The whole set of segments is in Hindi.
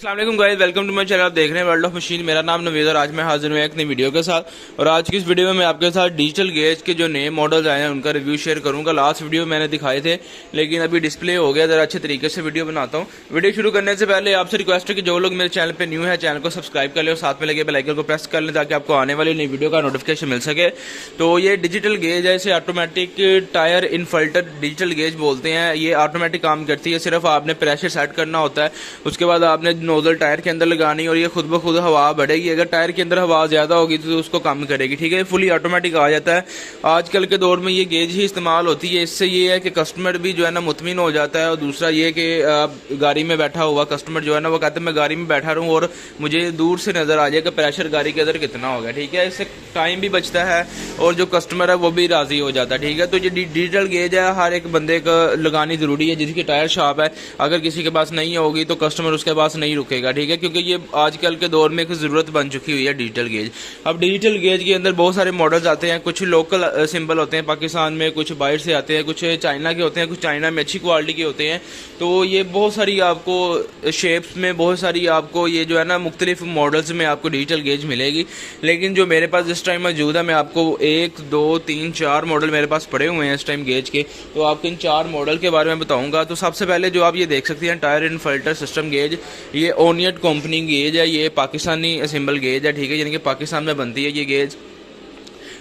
अस्सलाम वालेकुम guys, welcome to my channel. आप देख रहे हैं वर्ल्ड ऑफ मशीन। मेरा नाम नवीद और आज मैं हाजिर हूँ एक नई वीडियो के साथ। और आज की इस वीडियो में मैं आपके साथ डिजिटल गेज के जो नए मॉडल्स आए हैं उनका रिव्यू शेयर करूंगा। लास्ट वीडियो मैंने दिखाए थे लेकिन अभी डिस्प्ले हो गया, ज़रा अच्छे तरीके से वीडियो बनाता हूँ। वीडियो शुरू करने से पहले आपसे रिक्वेस्ट है कि जो लोग मेरे चैनल पर न्यू है चैनल को सब्सक्राइब कर लें और साथ में लगे बेल आइकन को प्रेस कर लें ताकि आपको आने वाली नई वीडियो का नोटिफिकेशन मिल सके। तो ये डिजिटल गेज है, इसे ऑटोमेटिक टायर इनफल्टर डिजिटल गेज बोलते हैं। ये ऑटोमेटिक काम करती है, सिर्फ आपने प्रेशर सेट करना होता है, उसके बाद आपने नोजल टायर के अंदर लगानी और ये खुद ब खुद हवा बढ़ेगी। अगर टायर के अंदर हवा ज्यादा होगी तो उसको कम करेगी। ठीक है, फुली ऑटोमेटिक आ जाता है। आजकल के दौर में ये गेज ही इस्तेमाल होती है। इससे ये है कि कस्टमर भी जो है ना मुतमिन हो जाता है। और दूसरा ये कि गाड़ी में बैठा हुआ कस्टमर जो है ना वो कहते हैं मैं गाड़ी में बैठा रहूँ और मुझे दूर से नजर आ जाए कि प्रेशर गाड़ी के अंदर कितना हो गया। ठीक है, इससे टाइम भी बचता है और जो कस्टमर है वो भी राजी हो जाता है। ठीक है, तो ये डिजिटल गेज है, हर एक बंदे को लगानी जरूरी है जिसकी टायर शॉप है। अगर किसी के पास नहीं होगी तो कस्टमर उसके पास नहीं रुकेगा। ठीक है, क्योंकि ये आजकल के दौर में एक ज़रूरत बन चुकी हुई है डिजिटल गेज। अब डिजिटल गेज के अंदर बहुत सारे मॉडल्स आते हैं। कुछ लोकल सिंबल होते हैं पाकिस्तान में, कुछ बाहर से आते हैं, कुछ चाइना के होते हैं, कुछ चाइना में अच्छी क्वालिटी के होते हैं। तो ये बहुत सारी आपको शेप्स में बहुत सारी आपको ये जो है ना मुख्तलिफ मॉडल्स में आपको डिजिटल गेज मिलेगी। लेकिन जो मेरे पास इस टाइम मौजूद है, मैं आपको 1 2 3 4 मॉडल मेरे पास पड़े हुए हैं इस टाइम गेज के। तो आपको इन 4 मॉडल के बारे में बताऊंगा। तो सबसे पहले जो आप ये देख सकते हैं टायर इनफल्टर सिस्टम गेज, ये ओनियट कंपनी गेज है। ये पाकिस्तानी असेंबल गेज है। ठीक है, यानी कि पाकिस्तान में बनती है ये गेज।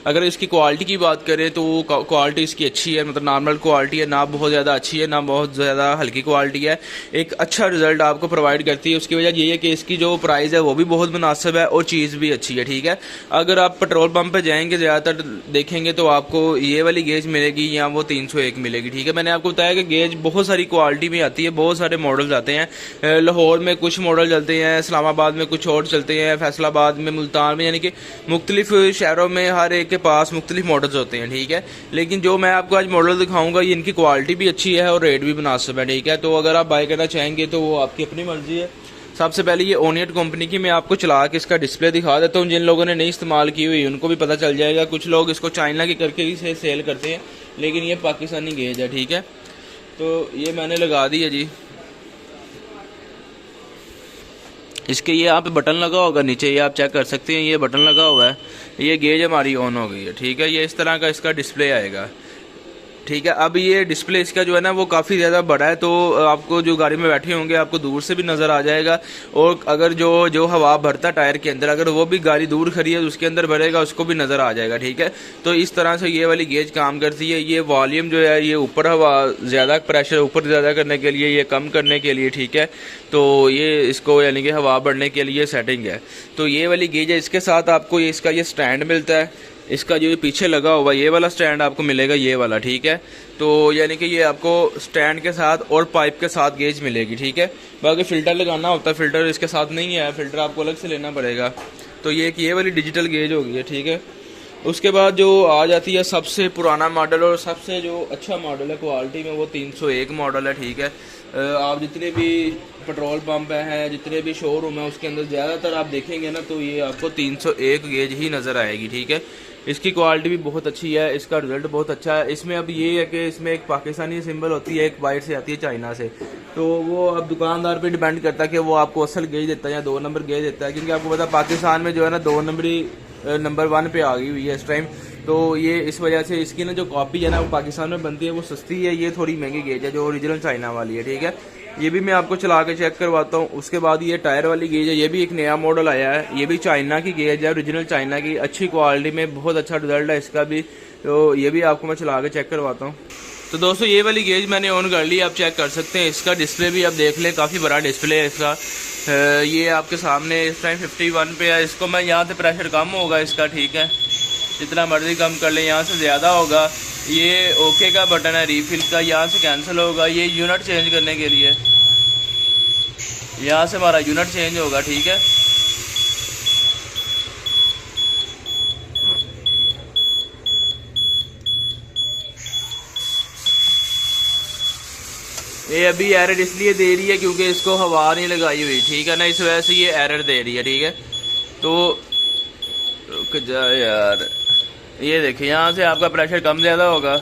अगर इसकी क्वालिटी की बात करें तो क्वालिटी इसकी अच्छी है, मतलब नॉर्मल क्वालिटी है, ना बहुत ज़्यादा अच्छी है ना बहुत ज़्यादा हल्की क्वालिटी है। एक अच्छा रिजल्ट आपको प्रोवाइड करती है। उसकी वजह ये है कि इसकी जो प्राइस है वो भी बहुत मुनासिब है और चीज़ भी अच्छी है। ठीक है, अगर आप पेट्रोल पंप पे जाएंगे ज़्यादातर देखेंगे तो आपको ये वाली गेज मिलेगी या वो 301 मिलेगी। ठीक है, मैंने आपको बताया कि गेज बहुत सारी क्वालिटी में आती है, बहुत सारे मॉडल्स आते हैं। लाहौर में कुछ मॉडल चलते हैं, इस्लामाबाद में कुछ और चलते हैं, फैसलाबाद में, मुल्तान में, यानी कि मुख्तलिफ शहरों में हर एक के पास मुख्तलिफ मॉडल्स होते हैं। ठीक है, लेकिन जो मैं आपको आज मॉडल दिखाऊंगा ये इनकी क्वालिटी भी अच्छी है और रेट भी मुनासिब है। ठीक है, तो अगर आप बाय करना चाहेंगे तो वो आपकी अपनी मर्जी है। सबसे पहले ये ओनियट कंपनी की मैं आपको चला के इसका डिस्प्ले दिखा देता हूँ। जिन लोगों ने नहीं इस्तेमाल की हुई उनको भी पता चल जाएगा। कुछ लोग इसको चाइना की करके ही से सेल करते हैं लेकिन ये पाकिस्तानी गेज है। ठीक है, तो ये मैंने लगा दी है जी। इसके ये यहाँ पे बटन लगा होगा नीचे, ये आप चेक कर सकते हैं, ये बटन लगा हुआ है, ये गेज हमारी ऑन हो गई है। ठीक है, ये इस तरह का इसका डिस्प्ले आएगा। ठीक है, अब ये डिस्प्ले इसका जो है ना वो काफ़ी ज़्यादा बड़ा है, तो आपको जो गाड़ी में बैठे होंगे आपको दूर से भी नज़र आ जाएगा। और अगर जो हवा भरता टायर के अंदर, अगर वो भी गाड़ी दूर खड़ी है उसके अंदर भरेगा उसको भी नज़र आ जाएगा। ठीक है, तो इस तरह से ये वाली गेज काम करती है। ये वॉल्यूम जो है ये ऊपर हवा ज़्यादा प्रेशर ऊपर ज़्यादा करने के लिए, ये कम करने के लिए। ठीक है, तो ये इसको यानी कि हवा बढ़ने के लिए सेटिंग है। तो ये वाली गेज है, इसके साथ आपको ये इसका ये स्टैंड मिलता है। इसका जो पीछे लगा हुआ ये वाला स्टैंड आपको मिलेगा, ये वाला। ठीक है, तो यानी कि ये आपको स्टैंड के साथ और पाइप के साथ गेज मिलेगी। ठीक है, बाकी फ़िल्टर लगाना होता है, फ़िल्टर इसके साथ नहीं है, फ़िल्टर आपको अलग से लेना पड़ेगा। तो ये वाली डिजिटल गेज होगी है। ठीक है, उसके बाद जो आ जाती है सबसे पुराना मॉडल और सबसे जो अच्छा मॉडल है क्वालिटी में, वो 301 मॉडल है। ठीक है, आप जितने भी पेट्रोल पंप हैं, जितने भी शोरूम है उसके अंदर ज़्यादातर आप देखेंगे ना तो ये आपको 301 गेज ही नज़र आएगी। ठीक है, इसकी क्वालिटी भी बहुत अच्छी है, इसका रिजल्ट बहुत अच्छा है। इसमें अब ये है कि इसमें एक पाकिस्तानी सिंबल होती है, एक बाहर से आती है चाइना से। तो वो अब दुकानदार पे डिपेंड करता है कि वो आपको असल गेज देता है या 2 नंबर गेज देता है, क्योंकि आपको पता है पाकिस्तान में जो है ना 2 नंबरी नंबर 1 पे आ गई हुई है इस टाइम। तो ये इस वजह से इसकी ना जो कॉपी है ना वो पाकिस्तान में बनती है वो सस्ती है, ये थोड़ी महंगी गेज है जो ओरिजिनल चाइना वाली है। ठीक है, ये भी मैं आपको चला के चेक करवाता हूँ। उसके बाद ये टायर वाली गेज है, ये भी एक नया मॉडल आया है, ये भी चाइना की गेज है, ओरिजिनल चाइना की, अच्छी क्वालिटी में, बहुत अच्छा रिजल्ट है इसका भी। तो ये भी आपको मैं चला के चेक करवाता हूँ। तो दोस्तों ये वाली गेज मैंने ऑन कर ली, आप चेक कर सकते हैं। इसका डिस्प्ले भी आप देख लें, काफ़ी बड़ा डिस्प्ले है इसका। ये आपके सामने इस टाइम 51 पे है। इसको मैं यहाँ से प्रेशर कम होगा इसका। ठीक है, जितना मर्जी कम कर लें, यहाँ से ज़्यादा होगा। ये ओके का बटन है रीफिल का, यहाँ से कैंसिल होगा। ये यूनिट चेंज करने के लिए, यहाँ से हमारा यूनिट चेंज होगा। ठीक है, ये अभी एरर इसलिए दे रही है क्योंकि इसको हवा नहीं लगाई हुई। ठीक है ना, इस वजह से ये एरर दे रही है। ठीक है, तो रुक जा यार, ये देखिए यहाँ से आपका प्रेशर कम ज़्यादा होगा।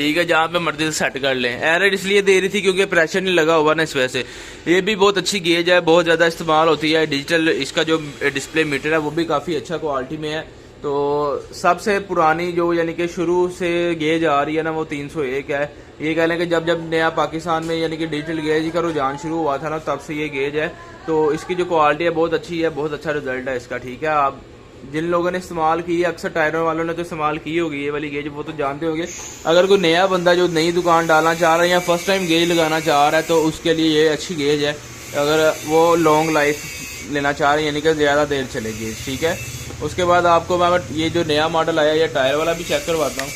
ठीक है, जहाँ पे मर्जी से सेट कर लें। एरर इसलिए दे रही थी क्योंकि प्रेशर नहीं लगा हुआ ना, इस वजह से। ये भी बहुत अच्छी गेज है, बहुत ज़्यादा इस्तेमाल होती है। डिजिटल इसका जो डिस्प्ले मीटर है वो भी काफ़ी अच्छा क्वालिटी में है। तो सबसे पुरानी जो यानी कि शुरू से गेज आ रही है ना वो 301 है। ये कह लें कि जब जब नया पाकिस्तान में यानी कि डिजिटल गेज का रुझान शुरू हुआ था ना, तब से ये गेज है। तो इसकी जो क्वालिटी है बहुत अच्छी है, बहुत अच्छा रिजल्ट है इसका। ठीक है, आप जिन लोगों ने इस्तेमाल की है, अक्सर टायरों वालों ने तो इस्तेमाल की होगी ये वाली गेज, वो तो जानते होंगे। अगर कोई नया बंदा जो नई दुकान डालना चाह रहा है या फर्स्ट टाइम गेज लगाना चाह रहा है तो उसके लिए ये अच्छी गेज है। अगर वो लॉन्ग लाइफ लेना चाह रहे हैं यानी कि ज़्यादा देर चलेगी। ठीक है, उसके बाद आपको मैं ये जो नया मॉडल आया ये टायर वाला भी चेक करवाता हूँ।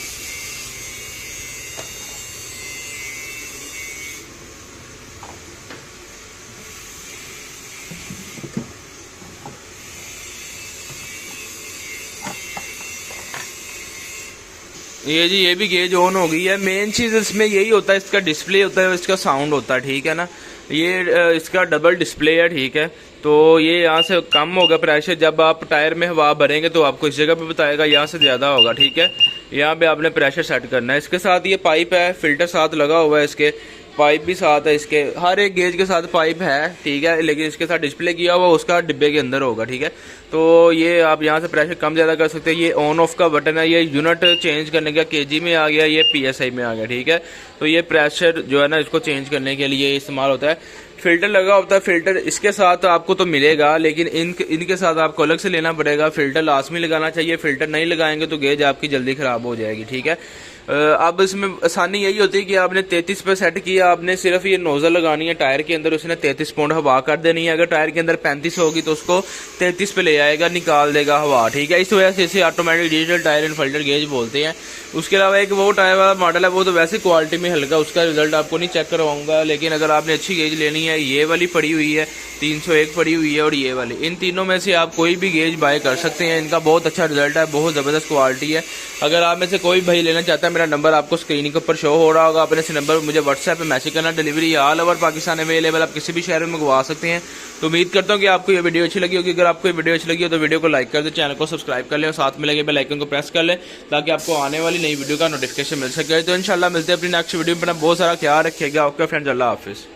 ये जी, ये भी गेज ऑन हो गई है। मेन चीज़ इसमें यही होता है, इसका डिस्प्ले होता है, इसका साउंड होता है। ठीक है ना, ये इसका डबल डिस्प्ले है। ठीक है, तो ये यहाँ से कम होगा प्रेशर, जब आप टायर में हवा भरेंगे तो आपको इस जगह पे बताएगा, यहाँ से ज़्यादा होगा। ठीक है, यहाँ पे आपने प्रेशर सेट करना है। इसके साथ ये पाइप है, फिल्टर साथ लगा हुआ है, इसके पाइप भी साथ है। इसके हर एक गेज के साथ पाइप है। ठीक है, लेकिन इसके साथ डिस्प्ले किया हुआ उसका डिब्बे के अंदर होगा। ठीक है, तो ये आप यहाँ से प्रेशर कम ज़्यादा कर सकते हैं। ये ऑन ऑफ का बटन है, ये यूनिट चेंज करने का केजी में आ गया, ये PSI में आ गया। ठीक है, तो ये प्रेशर जो है ना इसको चेंज करने के लिए इस्तेमाल होता है। फिल्टर लगा होता है, फिल्टर इसके साथ आपको तो मिलेगा, लेकिन इनके साथ आपको अलग से लेना पड़ेगा। फिल्टर लाजमी लगाना चाहिए, फिल्टर नहीं लगाएंगे तो गेज आपकी जल्दी ख़राब हो जाएगी। ठीक है, अब इसमें आसानी यही होती है कि आपने 33 पे सेट किया, आपने सिर्फ ये नोजल लगानी है टायर के अंदर, उसने 33 पाउंड हवा कर देनी है। अगर टायर के अंदर 35 होगी तो उसको 33 पे ले आएगा, निकाल देगा हवा। ठीक है, इस वजह से इसे ऑटोमेटिक डिजिटल टायर इन्फिल्टर गेज बोलते हैं। उसके अलावा एक वो टायर वाला मॉडल है, वो तो वैसे क्वालिटी में हल्का, उसका रिजल्ट आपको नहीं चेक करवाऊंगा। लेकिन अगर आपने अच्छी गेज लेनी है, ये वाली पड़ी हुई है 301 पड़ी हुई है और ये वाली, इन तीनों में से आप कोई भी गेज बाय कर सकते हैं। इनका बहुत अच्छा रिजल्ट है, बहुत ज़बरदस्त क्वालिटी है। अगर आप में से कोई भाई लेना चाहता है, मेरा नंबर आपको स्क्रीन के ऊपर शो हो रहा होगा, अपने से नंबर पर मुझे व्हाट्सएप पे मैसेज करना। Delivery all over Pakistan available, आप किसी भी शहर में मंगवा सकते हैं। तो उम्मीद करता हूँ कि आपको ये वीडियो अच्छी लगी होगी। अगर आपको ये वीडियो अच्छी लगी हो तो वीडियो को लाइक कर दें, चैनल को सब्सक्राइब कर लें और साथ में लगे बेल आइकन को प्रेस कर लें, ताकि आपको आने वाली नई वीडियो का नोटिफिकेशन मिल सके। तो इंशाल्लाह मिलते हैं अपनी नेक्स्ट वीडियो में। बहुत सारा ख्याल रखिएगा। ओके फ्रेंड्स, अल्लाह हाफिज़।